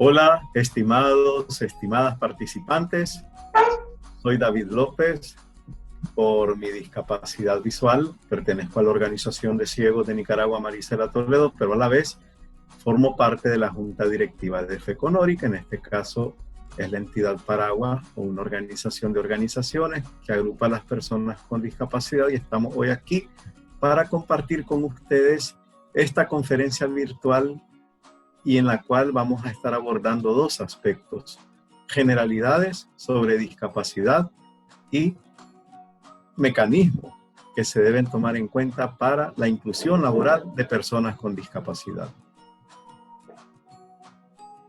Hola, estimados, estimadas participantes. Soy David López. Por mi discapacidad visual, pertenezco a la Organización de Ciegos de Nicaragua, Marisela Toledo, pero a la vez formo parte de la Junta Directiva de FECONORI, que en este caso es la entidad paraguas o una organización de organizaciones que agrupa a las personas con discapacidad, y estamos hoy aquí para compartir con ustedes esta conferencia virtual y en la cual vamos a estar abordando dos aspectos: generalidades sobre discapacidad y mecanismos que se deben tomar en cuenta para la inclusión laboral de personas con discapacidad.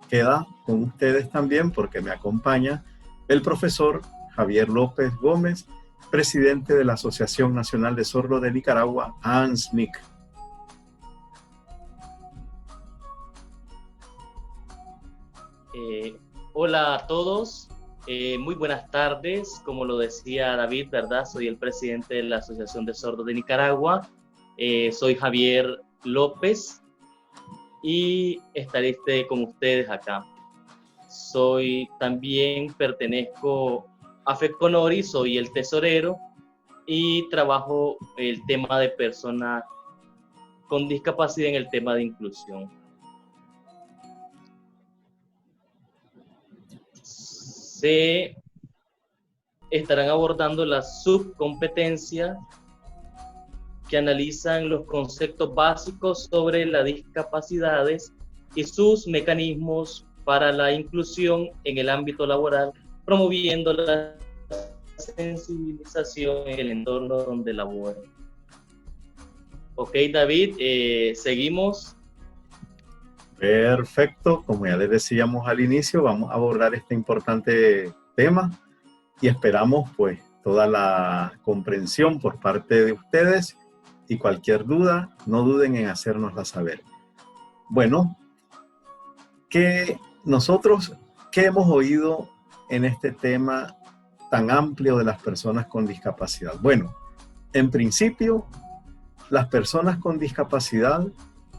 Queda con ustedes también, porque me acompaña, el profesor Javier López Gómez, presidente de la Asociación Nacional de Sordos de Nicaragua, ANSNIC. Hola a todos, muy buenas tardes. Como lo decía David, ¿verdad? Soy el presidente de la Asociación de Sordos de Nicaragua. Soy Javier López y estaré con ustedes acá. También pertenezco a FECONORI, soy el tesorero y trabajo el tema de personas con discapacidad en el tema de inclusión. Se estarán abordando las subcompetencias que analizan los conceptos básicos sobre las discapacidades y sus mecanismos para la inclusión en el ámbito laboral, promoviendo la sensibilización en el entorno donde laboran. Ok, David, seguimos. Perfecto, como ya les decíamos al inicio, vamos a abordar este importante tema y esperamos pues toda la comprensión por parte de ustedes, y cualquier duda, no duden en hacérnosla saber. Bueno, ¿qué hemos oído en este tema tan amplio de las personas con discapacidad? Bueno, en principio, las personas con discapacidad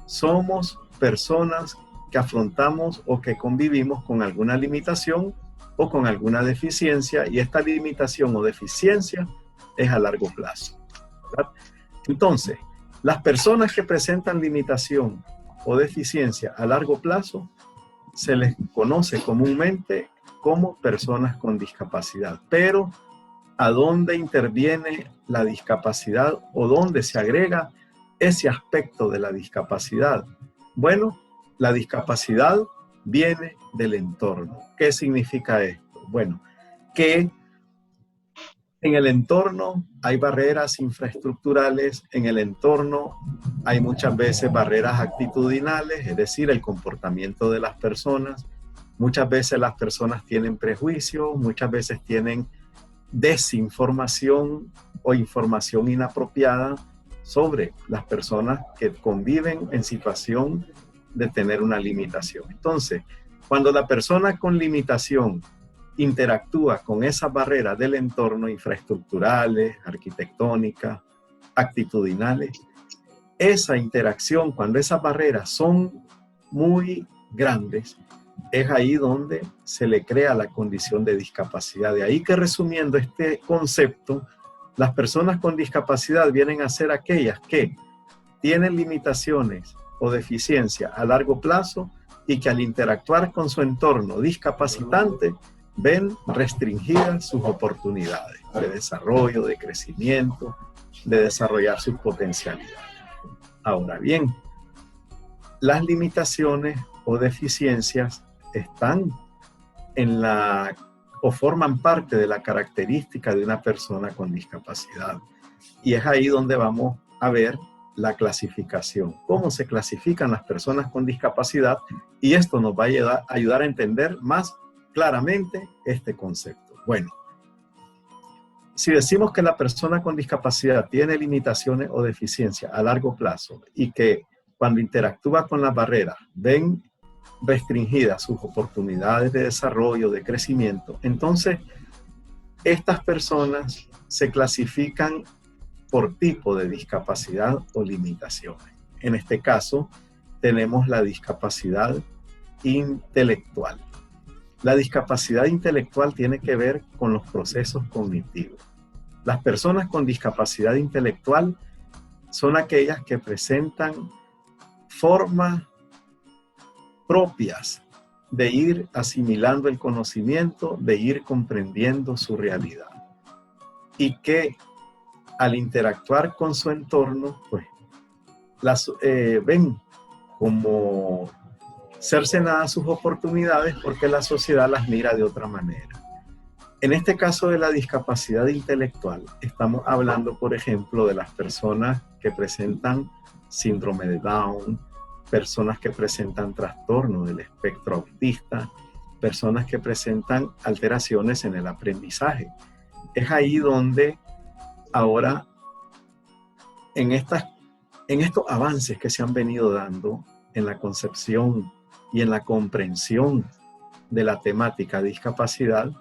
somos personas que afrontamos o que convivimos con alguna limitación o con alguna deficiencia, y esta limitación o deficiencia es a largo plazo, ¿verdad? Entonces, las personas que presentan limitación o deficiencia a largo plazo se les conoce comúnmente como personas con discapacidad. Pero, ¿a dónde interviene la discapacidad o dónde se agrega ese aspecto de la discapacidad? Bueno, la discapacidad viene del entorno. ¿Qué significa esto? Bueno, que en el entorno hay barreras infraestructurales, en el entorno hay muchas veces barreras actitudinales, es decir, el comportamiento de las personas. Muchas veces las personas tienen prejuicios, muchas veces tienen desinformación o información inapropiada sobre las personas que conviven en situación de tener una limitación. Entonces, cuando la persona con limitación interactúa con esas barreras del entorno, infraestructurales, arquitectónicas, actitudinales, esa interacción, cuando esas barreras son muy grandes, es ahí donde se le crea la condición de discapacidad. De ahí que, resumiendo este concepto, las personas con discapacidad vienen a ser aquellas que tienen limitaciones o deficiencia a largo plazo y que al interactuar con su entorno discapacitante ven restringidas sus oportunidades de desarrollo, de crecimiento, de desarrollar sus potencialidades. Ahora bien, las limitaciones o deficiencias están o forman parte de la característica de una persona con discapacidad. Y es ahí donde vamos a ver la clasificación, cómo se clasifican las personas con discapacidad, y esto nos va a ayudar a entender más claramente este concepto. Bueno, si decimos que la persona con discapacidad tiene limitaciones o deficiencias a largo plazo y que cuando interactúa con las barreras ven restringidas sus oportunidades de desarrollo, de crecimiento, entonces estas personas se clasifican por tipo de discapacidad o limitaciones. En este caso, tenemos la discapacidad intelectual. La discapacidad intelectual tiene que ver con los procesos cognitivos. Las personas con discapacidad intelectual son aquellas que presentan formas propias de ir asimilando el conocimiento, de ir comprendiendo su realidad. Y que al interactuar con su entorno, pues las ven como cercenadas sus oportunidades porque la sociedad las mira de otra manera. En este caso de la discapacidad intelectual, estamos hablando, por ejemplo, de las personas que presentan síndrome de Down, personas que presentan trastorno del espectro autista, personas que presentan alteraciones en el aprendizaje. Es ahí donde ahora, en estos avances que se han venido dando en la concepción y en la comprensión de la temática de discapacidad,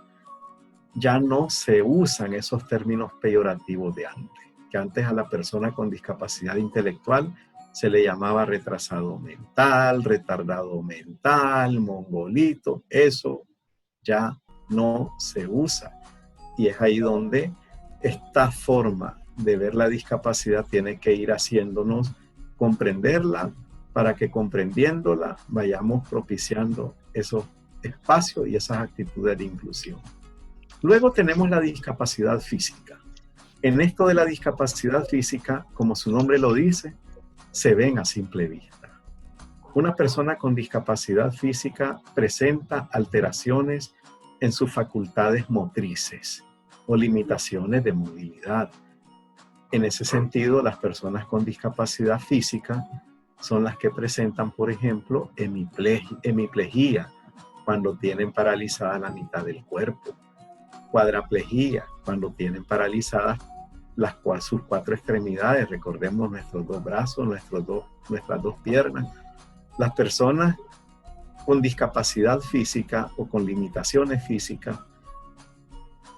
ya no se usan esos términos peyorativos de antes, que antes a la persona con discapacidad intelectual se le llamaba retrasado mental, retardado mental, mongolito. Eso ya no se usa. Y es ahí donde esta forma de ver la discapacidad tiene que ir haciéndonos comprenderla, para que comprendiéndola vayamos propiciando esos espacios y esas actitudes de inclusión. Luego tenemos la discapacidad física. En esto de la discapacidad física, como su nombre lo dice, se ven a simple vista. Una persona con discapacidad física presenta alteraciones en sus facultades motrices o limitaciones de movilidad. En ese sentido, las personas con discapacidad física son las que presentan, por ejemplo, hemiplegia, cuando tienen paralizada la mitad del cuerpo, cuadraplegia, cuando tienen paralizadas sus 4 extremidades, recordemos nuestros 2 brazos, nuestras 2 piernas. Las personas con discapacidad física o con limitaciones físicas,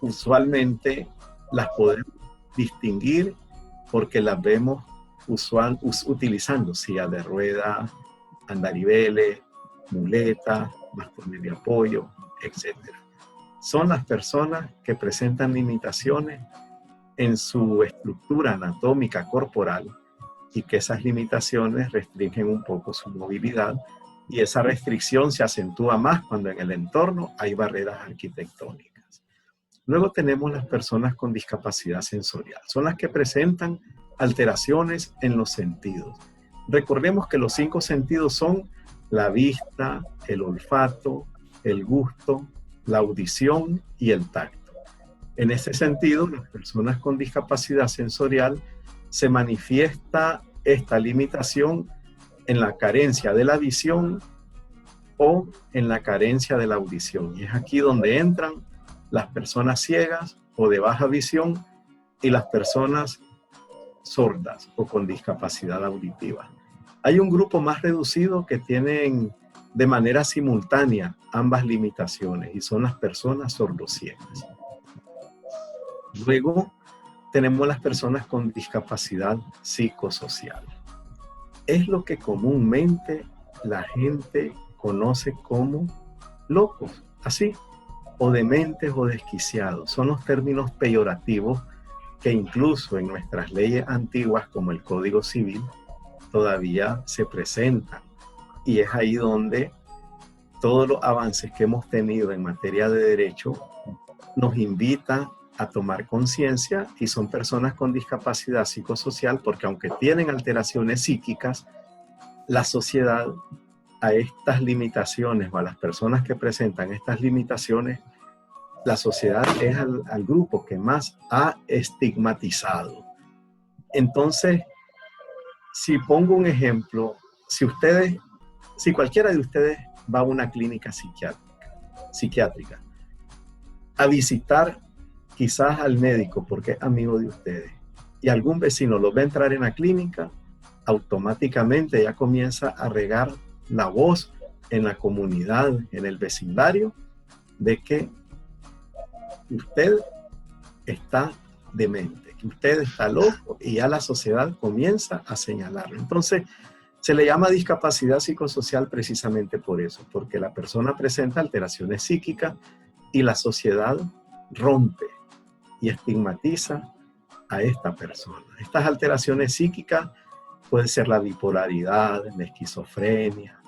usualmente las podemos distinguir porque las vemos utilizando silla de ruedas, andariveles, muletas, bastones de apoyo, etc. Son las personas que presentan limitaciones en su estructura anatómica corporal y que esas limitaciones restringen un poco su movilidad, y esa restricción se acentúa más cuando en el entorno hay barreras arquitectónicas. Luego tenemos las personas con discapacidad sensorial. Son las que presentan alteraciones en los sentidos. Recordemos que los 5 sentidos son la vista, el olfato, el gusto, la audición y el tacto. En ese sentido, las personas con discapacidad sensorial se manifiesta esta limitación en la carencia de la visión o en la carencia de la audición. Y es aquí donde entran las personas ciegas o de baja visión y las personas sordas o con discapacidad auditiva. Hay un grupo más reducido que tienen de manera simultánea ambas limitaciones y son las personas sordociegas. Luego tenemos las personas con discapacidad psicosocial. Es lo que comúnmente la gente conoce como locos, así, o dementes o desquiciados. Son los términos peyorativos que incluso en nuestras leyes antiguas como el Código Civil todavía se presentan. Y es ahí donde todos los avances que hemos tenido en materia de derecho nos invitan a tomar conciencia, y son personas con discapacidad psicosocial porque aunque tienen alteraciones psíquicas, la sociedad a estas limitaciones o a las personas que presentan estas limitaciones, la sociedad es al grupo que más ha estigmatizado. Entonces, si pongo un ejemplo, si cualquiera de ustedes va a una clínica psiquiátrica a visitar quizás al médico porque es amigo de ustedes, y algún vecino lo ve entrar en la clínica, automáticamente ya comienza a regar la voz en la comunidad, en el vecindario, de que usted está demente, que usted está loco, y ya la sociedad comienza a señalarlo. Entonces, Se le llama discapacidad psicosocial precisamente por eso, porque la persona presenta alteraciones psíquicas y la sociedad rompe y estigmatiza a esta persona. Estas alteraciones psíquicas pueden ser la bipolaridad, la esquizofrenia,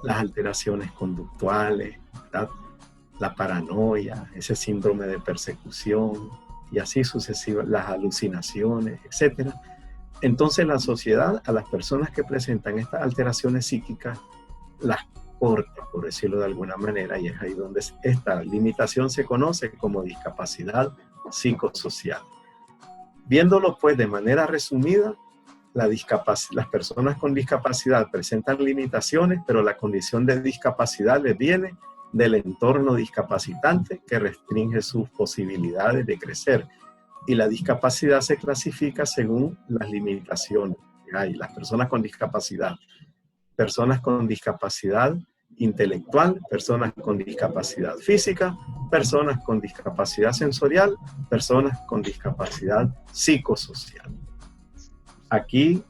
las alteraciones conductuales, ¿verdad? La paranoia, ese síndrome de persecución y así sucesivamente, las alucinaciones, etc. Entonces la sociedad a las personas que presentan estas alteraciones psíquicas las corta, por decirlo de alguna manera, y es ahí donde esta limitación se conoce como discapacidad psicosocial. Viéndolo pues de manera resumida, las personas con discapacidad presentan limitaciones, pero la condición de discapacidad les viene del entorno discapacitante que restringe sus posibilidades de crecer. Y la discapacidad se clasifica según las limitaciones que hay. Las personas con discapacidad intelectual, personas con discapacidad física, personas con discapacidad sensorial, personas con discapacidad psicosocial. Aquí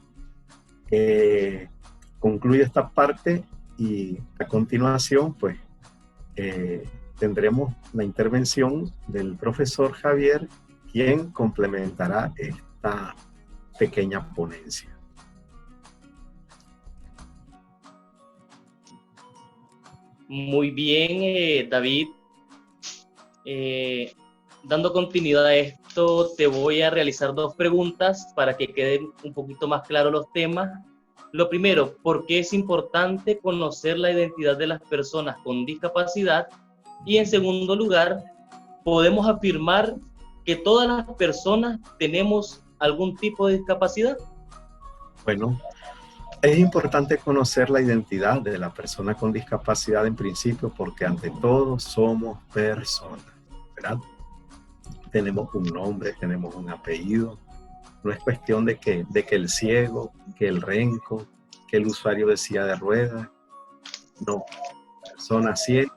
concluye esta parte y a continuación pues tendremos la intervención del profesor Javier, quien complementará esta pequeña ponencia. Muy bien, David. Dando continuidad a esto, te voy a realizar dos preguntas para que queden un poquito más claros los temas. Lo primero, ¿por qué es importante conocer la identidad de las personas con discapacidad? Y en segundo lugar, ¿podemos afirmar que todas las personas tenemos algún tipo de discapacidad? Bueno, es importante conocer la identidad de la persona con discapacidad en principio, porque ante todo somos personas, ¿verdad? Tenemos un nombre, tenemos un apellido. No es cuestión de que el ciego, que el renco, que el usuario de silla de ruedas. No, persona ciega,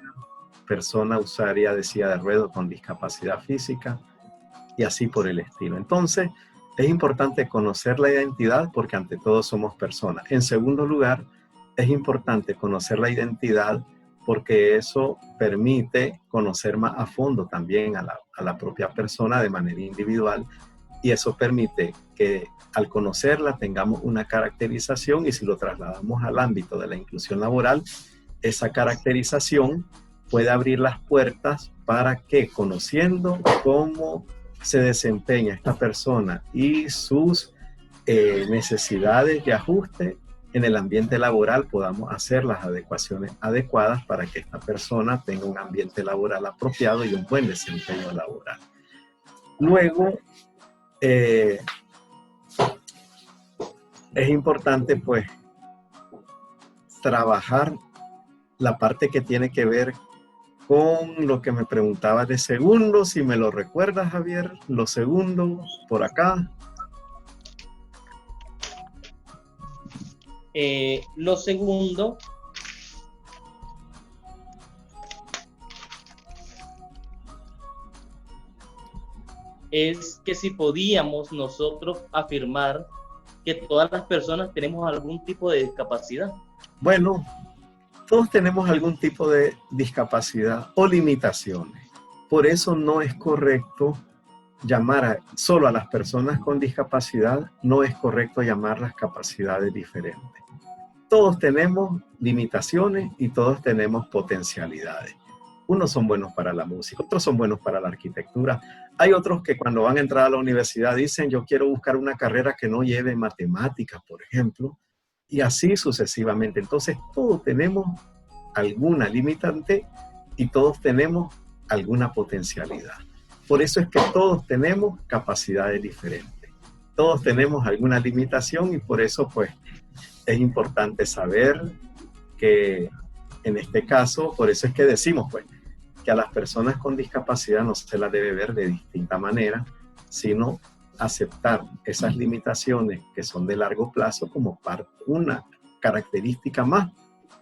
persona usuaria de silla de ruedas con discapacidad física y así por el estilo. Entonces, es importante conocer la identidad porque ante todo somos personas. En segundo lugar, es importante conocer la identidad porque eso permite conocer más a fondo también a la propia persona de manera individual y eso permite que al conocerla tengamos una caracterización y si lo trasladamos al ámbito de la inclusión laboral, esa caracterización puede abrir las puertas para que conociendo cómo se desempeña esta persona y sus necesidades de ajuste en el ambiente laboral podamos hacer las adecuaciones adecuadas para que esta persona tenga un ambiente laboral apropiado y un buen desempeño laboral. Luego, es importante pues trabajar la parte que tiene que ver con lo que me preguntaba de segundos, si me lo recuerdas, Javier, los segundos por acá. Lo segundo es que si podíamos nosotros afirmar que todas las personas tenemos algún tipo de discapacidad. Bueno, todos tenemos algún tipo de discapacidad o limitaciones. Por eso no es correcto llamar solo a las personas con discapacidad, no es correcto llamarlas capacidades diferentes. Todos tenemos limitaciones y todos tenemos potencialidades. Unos son buenos para la música, otros son buenos para la arquitectura. Hay otros que cuando van a entrar a la universidad dicen, yo quiero buscar una carrera que no lleve matemáticas, por ejemplo, y así sucesivamente. Entonces, todos tenemos alguna limitante y todos tenemos alguna potencialidad. Por eso es que todos tenemos capacidades diferentes. Todos tenemos alguna limitación y por eso, pues, es importante saber que en este caso, por eso es que decimos, pues, que a las personas con discapacidad no se las debe ver de distinta manera, sino aceptar esas limitaciones que son de largo plazo como una característica más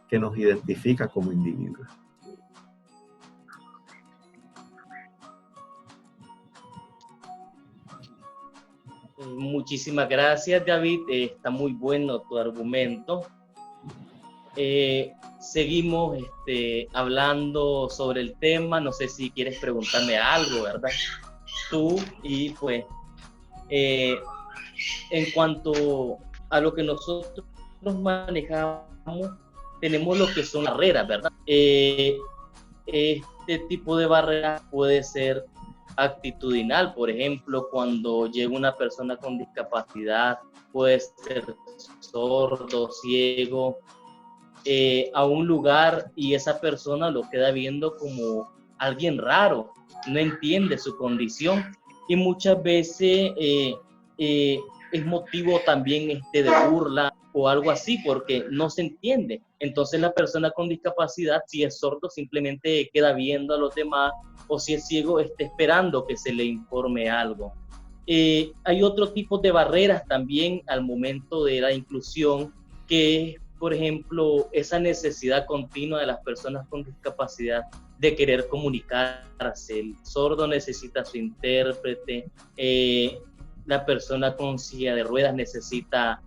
que nos identifica como individuos. Muchísimas gracias, David. Está muy bueno tu argumento. Seguimos hablando sobre el tema. No sé si quieres preguntarme algo, ¿verdad? Tú, y pues, en cuanto a lo que nosotros manejamos, tenemos lo que son barreras, ¿verdad? Este tipo de barrera puede ser actitudinal, por ejemplo, cuando llega una persona con discapacidad, puede ser sordo, ciego, a un lugar y esa persona lo queda viendo como alguien raro, no entiende su condición y muchas veces es motivo también de burla o algo así porque no se entiende. Entonces la persona con discapacidad, si es sordo, simplemente queda viendo a los demás, o si es ciego, está esperando que se le informe algo. Hay otro tipo de barreras también al momento de la inclusión, que es, por ejemplo, esa necesidad continua de las personas con discapacidad de querer comunicarse. El sordo necesita su intérprete, la persona con silla de ruedas necesita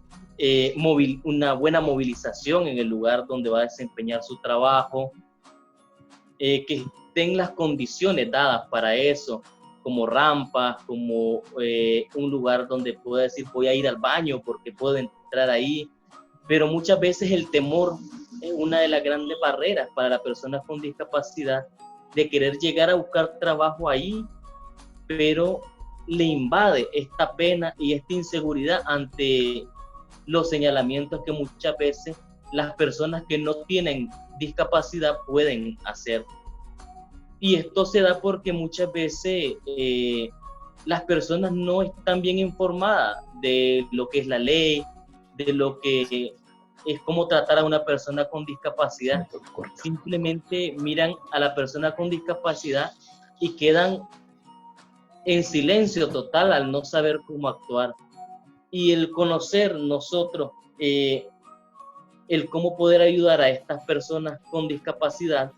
una buena movilización en el lugar donde va a desempeñar su trabajo, que estén las condiciones dadas para eso, como rampas, como un lugar donde pueda decir voy a ir al baño porque puedo entrar ahí, pero muchas veces el temor es una de las grandes barreras para las personas con discapacidad de querer llegar a buscar trabajo ahí, pero le invade esta pena y esta inseguridad ante los señalamientos que muchas veces las personas que no tienen discapacidad pueden hacer. Y esto se da porque muchas veces las personas no están bien informadas de lo que es la ley, de lo que es cómo tratar a una persona con discapacidad. Simplemente miran a la persona con discapacidad y quedan en silencio total al no saber cómo actuar. Y el conocer nosotros el cómo poder ayudar a estas personas con discapacidad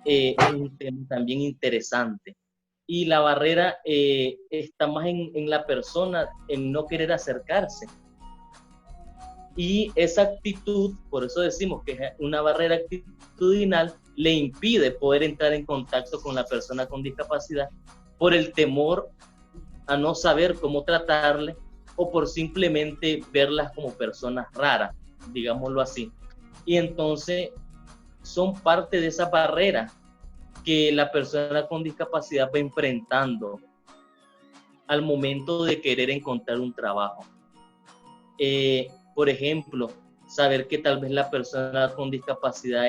es un tema también interesante. Y la barrera está más en la persona, en no querer acercarse. Y esa actitud, por eso decimos que es una barrera actitudinal, le impide poder entrar en contacto con la persona con discapacidad por el temor a no saber cómo tratarle o por simplemente verlas como personas raras, digámoslo así. Y entonces son parte de esa barrera que la persona con discapacidad va enfrentando al momento de querer encontrar un trabajo. Por ejemplo, saber que tal vez la persona con discapacidad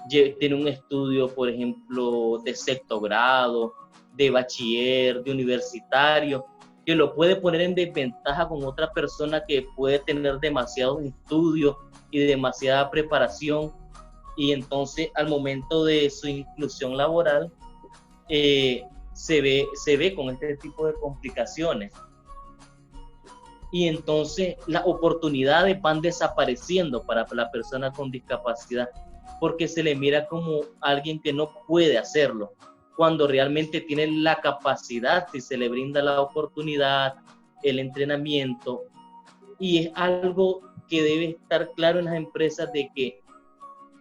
tiene un estudio, por ejemplo, de sexto grado, de bachiller, de universitario, que lo puede poner en desventaja con otra persona que puede tener demasiados estudios y demasiada preparación, y entonces al momento de su inclusión laboral se ve con este tipo de complicaciones. Y entonces las oportunidades van desapareciendo para la persona con discapacidad porque se le mira como alguien que no puede hacerlo, cuando realmente tiene la capacidad si se le brinda la oportunidad, el entrenamiento. Y es algo que debe estar claro en las empresas, de que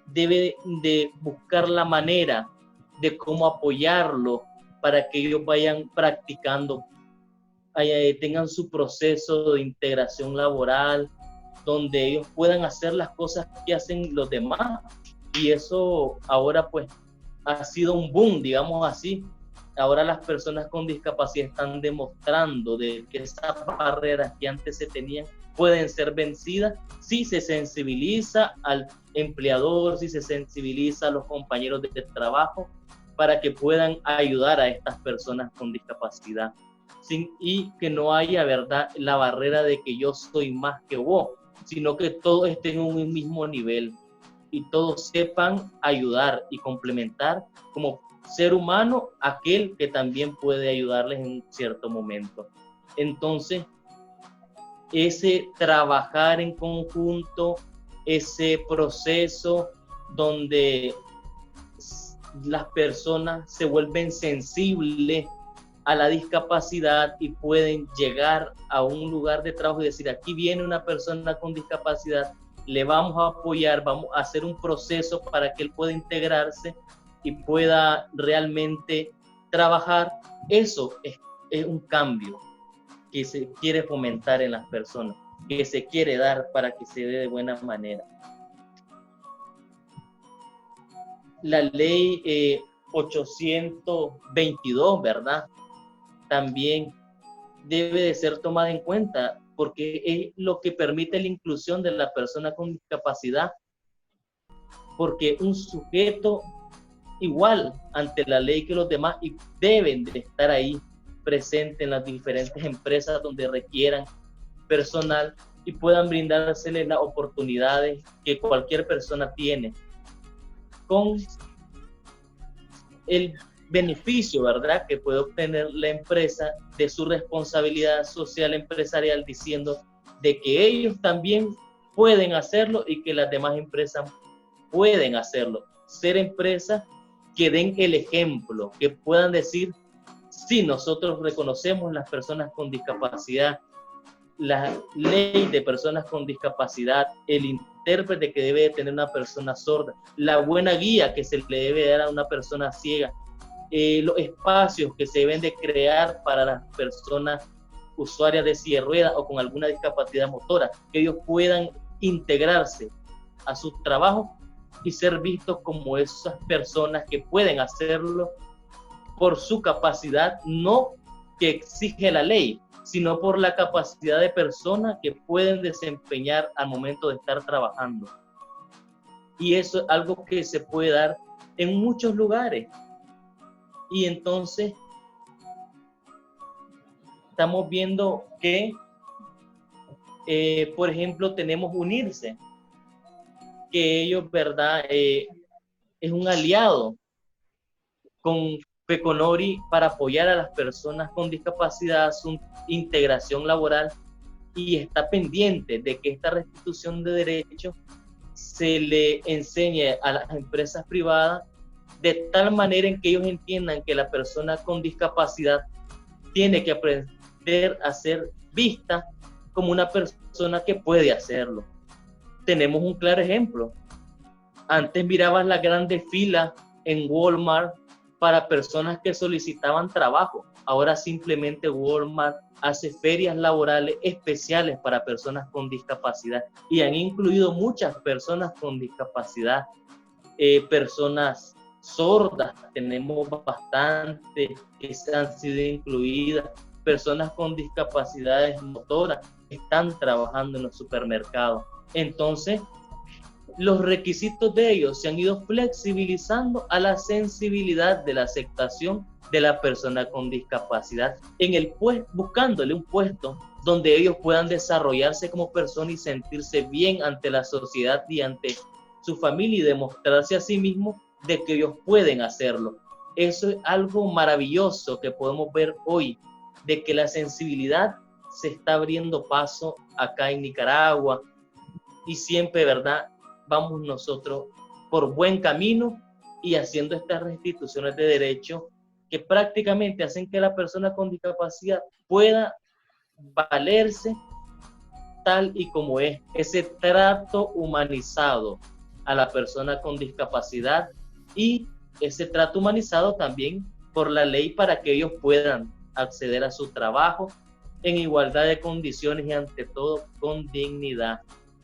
debe de buscar la manera de cómo apoyarlo para que ellos vayan practicando, tengan su proceso de integración laboral, donde ellos puedan hacer las cosas que hacen los demás. Y eso ahora pues ha sido un boom, digamos así. Ahora las personas con discapacidad están demostrando de que esas barreras que antes se tenían pueden ser vencidas si se sensibiliza al empleador, si se sensibiliza a los compañeros de trabajo para que puedan ayudar a estas personas con discapacidad. Y que no haya, ¿verdad?, la barrera de que yo soy más que vos, sino que todos estén en un mismo nivel y todos sepan ayudar y complementar como ser humano aquel que también puede ayudarles en cierto momento. Entonces, ese trabajar en conjunto, ese proceso donde las personas se vuelven sensibles a la discapacidad y pueden llegar a un lugar de trabajo y decir, aquí viene una persona con discapacidad, le vamos a apoyar, vamos a hacer un proceso para que él pueda integrarse y pueda realmente trabajar. Eso es un cambio que se quiere fomentar en las personas, que se quiere dar para que se dé de buena manera. La ley 822, ¿verdad? También debe de ser tomada en cuenta porque es lo que permite la inclusión de la persona con discapacidad, porque un sujeto igual ante la ley que los demás y deben de estar ahí presentes en las diferentes empresas donde requieran personal y puedan brindárseles las oportunidades que cualquier persona tiene con el beneficio, ¿verdad?, que puede obtener la empresa de su responsabilidad social empresarial, diciendo de que ellos también pueden hacerlo y que las demás empresas pueden hacerlo. Ser empresas que den el ejemplo, que puedan decir, sí, nosotros reconocemos las personas con discapacidad, la ley de personas con discapacidad, el intérprete que debe tener una persona sorda, la buena guía que se le debe dar a una persona ciega, los espacios que se deben de crear para las personas usuarias de silla de ruedas o con alguna discapacidad motora, que ellos puedan integrarse a sus trabajos y ser vistos como esas personas que pueden hacerlo por su capacidad, no que exige la ley, sino por la capacidad de personas que pueden desempeñar al momento de estar trabajando. Y eso es algo que se puede dar en muchos lugares. Y entonces estamos viendo que, por ejemplo, tenemos Unirse, que ellos, ¿verdad?, es un aliado con FECONORI para apoyar a las personas con discapacidad, su integración laboral, y está pendiente de que esta restitución de derechos se le enseñe a las empresas privadas de tal manera en que ellos entiendan que la persona con discapacidad tiene que aprender a ser vista como una persona que puede hacerlo. Tenemos un claro ejemplo. Antes mirabas las grandes filas en Walmart para personas que solicitaban trabajo. Ahora simplemente Walmart hace ferias laborales especiales para personas con discapacidad y han incluido muchas personas con discapacidad, personas sordas, tenemos bastante que han sido incluidas, personas con discapacidades motoras están trabajando en los supermercados. Entonces, los requisitos de ellos se han ido flexibilizando a la sensibilidad de la aceptación de la persona con discapacidad, en el buscándole un puesto donde ellos puedan desarrollarse como persona y sentirse bien ante la sociedad y ante su familia y demostrarse a sí mismos de que ellos pueden hacerlo. Eso es algo maravilloso que podemos ver hoy, de que la sensibilidad se está abriendo paso acá en Nicaragua y siempre, ¿verdad?, vamos nosotros por buen camino y haciendo estas restituciones de derechos que prácticamente hacen que la persona con discapacidad pueda valerse tal y como es, ese trato humanizado a la persona con discapacidad y ese trato humanizado también por la ley para que ellos puedan acceder a su trabajo en igualdad de condiciones y ante todo con dignidad.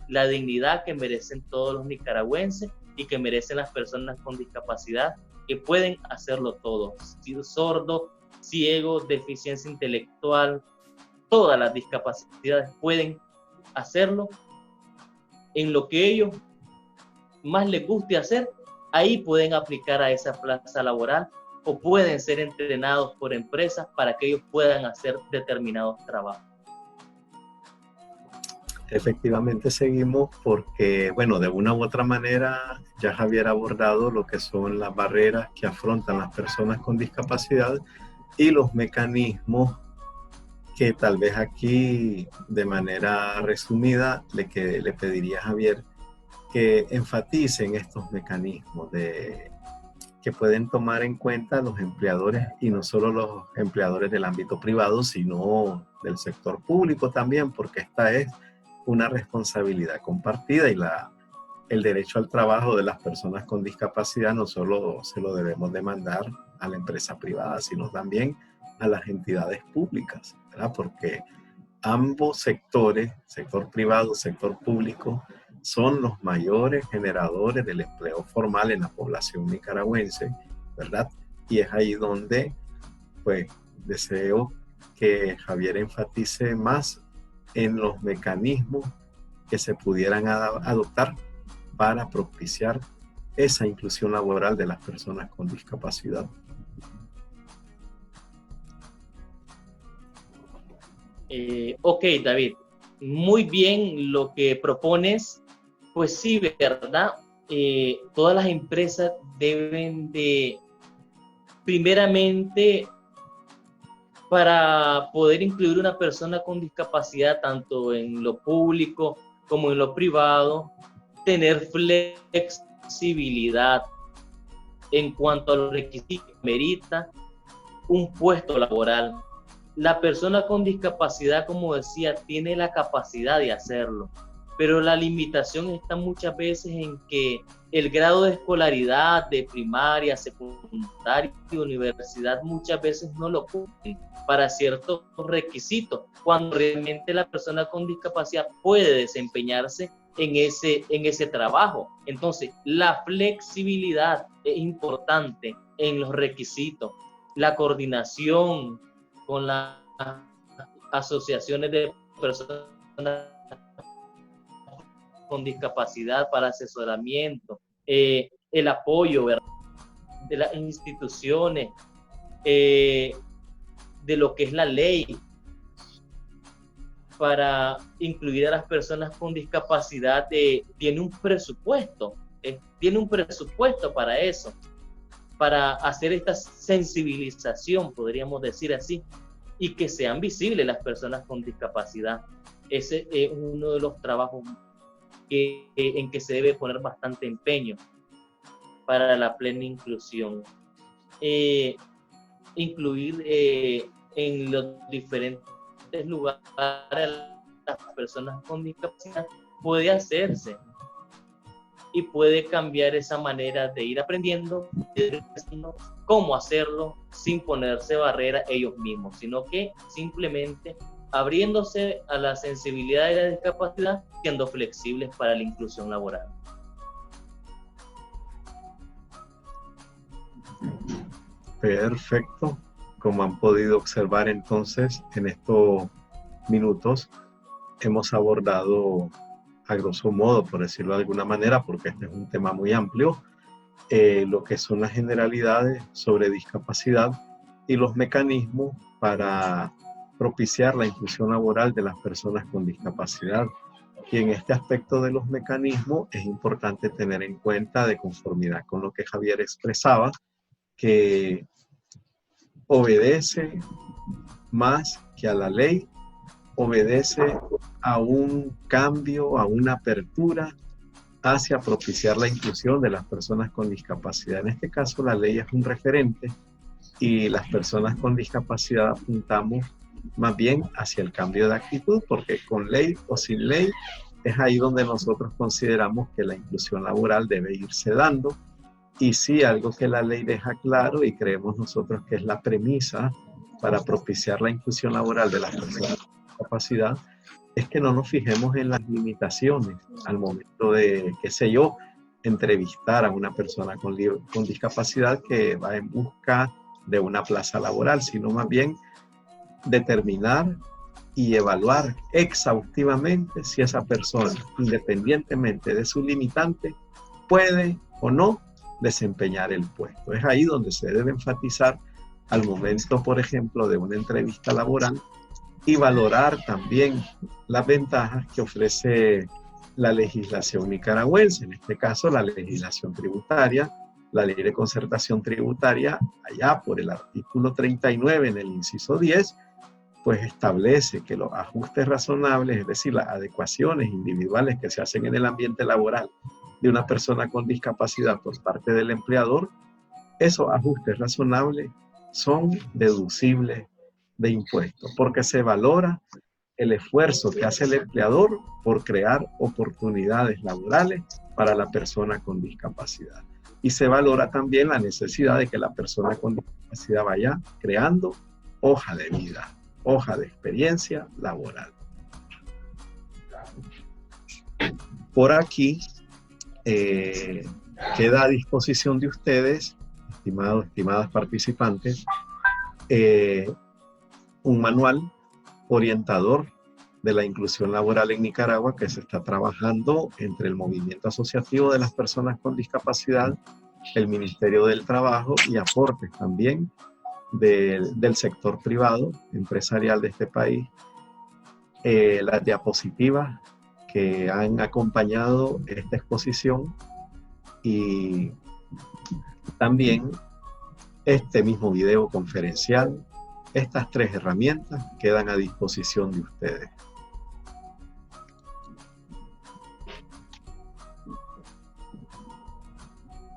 La dignidad que merecen todos los nicaragüenses y que merecen las personas con discapacidad que pueden hacerlo todo, sordos, ciegos, deficiencia intelectual, todas las discapacidades pueden hacerlo en lo que ellos más les guste hacer. Ahí pueden aplicar a esa plaza laboral o pueden ser entrenados por empresas para que ellos puedan hacer determinados trabajos. Efectivamente seguimos porque, bueno, de una u otra manera ya Javier ha abordado lo que son las barreras que afrontan las personas con discapacidad y los mecanismos que tal vez aquí de manera resumida le pediría a Javier que enfaticen estos mecanismos que pueden tomar en cuenta los empleadores, y no solo los empleadores del ámbito privado, sino del sector público también, porque esta es una responsabilidad compartida, y el derecho al trabajo de las personas con discapacidad no solo se lo debemos demandar a la empresa privada, sino también a las entidades públicas, ¿verdad? Porque ambos sectores, sector privado, sector público, son los mayores generadores del empleo formal en la población nicaragüense, ¿verdad? Y es ahí donde, pues, deseo que Javier enfatice más en los mecanismos que se pudieran adoptar para propiciar esa inclusión laboral de las personas con discapacidad. Ok, David, muy bien lo que propones. Pues sí, ¿verdad? Todas las empresas deben de, primeramente, para poder incluir una persona con discapacidad, tanto en lo público como en lo privado, tener flexibilidad en cuanto a los requisitos que merita un puesto laboral. La persona con discapacidad, como decía, tiene la capacidad de hacerlo, pero la limitación está muchas veces en que el grado de escolaridad de primaria, secundaria y universidad muchas veces no lo cumplen para ciertos requisitos, cuando realmente la persona con discapacidad puede desempeñarse en ese trabajo. Entonces, la flexibilidad es importante en los requisitos, la coordinación con las asociaciones de personas con discapacidad para asesoramiento, el apoyo, ¿verdad?, de las instituciones, de lo que es la ley para incluir a las personas con discapacidad, tiene un presupuesto para eso, para hacer esta sensibilización, podríamos decir así, y que sean visibles las personas con discapacidad. Ese es uno de los trabajos en que se debe poner bastante empeño para la plena inclusión. Incluir en los diferentes lugares las personas con discapacidad puede hacerse y puede cambiar esa manera de ir aprendiendo cómo hacerlo sin ponerse barreras ellos mismos, sino que simplemente abriéndose a la sensibilidad de la discapacidad, siendo flexibles para la inclusión laboral. Perfecto. Como han podido observar entonces, en estos minutos hemos abordado, a grosso modo, por decirlo de alguna manera, porque este es un tema muy amplio, lo que son las generalidades sobre discapacidad y los mecanismos para propiciar la inclusión laboral de las personas con discapacidad. Y en este aspecto de los mecanismos es importante tener en cuenta, de conformidad con lo que Javier expresaba, que obedece más que a la ley, obedece a un cambio, a una apertura hacia propiciar la inclusión de las personas con discapacidad. En este caso, la ley es un referente y las personas con discapacidad apuntamos más bien hacia el cambio de actitud, porque con ley o sin ley es ahí donde nosotros consideramos que la inclusión laboral debe irse dando. Y sí, algo que la ley deja claro y creemos nosotros que es la premisa para propiciar la inclusión laboral de las personas con discapacidad, es que no nos fijemos en las limitaciones al momento de, qué sé yo, entrevistar a una persona con discapacidad que va en busca de una plaza laboral, sino más bien determinar y evaluar exhaustivamente si esa persona, independientemente de su limitante, puede o no desempeñar el puesto. Es ahí donde se debe enfatizar al momento, por ejemplo, de una entrevista laboral, y valorar también las ventajas que ofrece la legislación nicaragüense, en este caso la legislación tributaria, la ley de concertación tributaria, allá por el artículo 39 en el inciso 10, pues establece que los ajustes razonables, es decir, las adecuaciones individuales que se hacen en el ambiente laboral de una persona con discapacidad por parte del empleador, esos ajustes razonables son deducibles de impuestos, porque se valora el esfuerzo que hace el empleador por crear oportunidades laborales para la persona con discapacidad. Y se valora también la necesidad de que la persona con discapacidad vaya creando hoja de vida, hoja de experiencia laboral. Por aquí queda a disposición de ustedes, estimadas participantes, un manual orientador de la inclusión laboral en Nicaragua que se está trabajando entre el movimiento asociativo de las personas con discapacidad, el Ministerio del Trabajo y aportes también del sector privado, empresarial de este país. Las diapositivas que han acompañado esta exposición y también este mismo video conferencial. Estas 3 herramientas quedan a disposición de ustedes.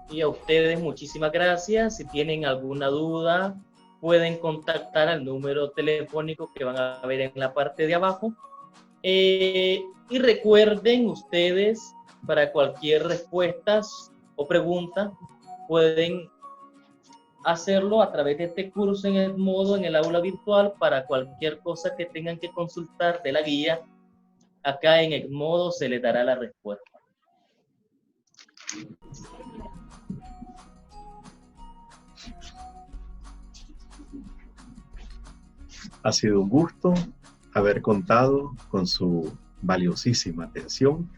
Y a ustedes muchísimas gracias. Si tienen alguna duda, pueden contactar al número telefónico que van a ver en la parte de abajo. Y recuerden ustedes, para cualquier respuesta o pregunta, pueden hacerlo a través de este curso en Edmodo, en el aula virtual. Para cualquier cosa que tengan que consultar de la guía, acá en Edmodo se les dará la respuesta. Ha sido un gusto haber contado con su valiosísima atención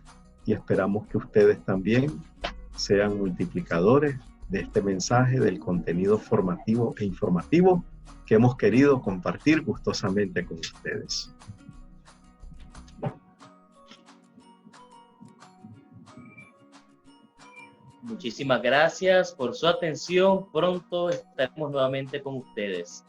y esperamos que ustedes también sean multiplicadores de este mensaje, del contenido formativo e informativo que hemos querido compartir gustosamente con ustedes. Muchísimas gracias por su atención. Pronto estaremos nuevamente con ustedes.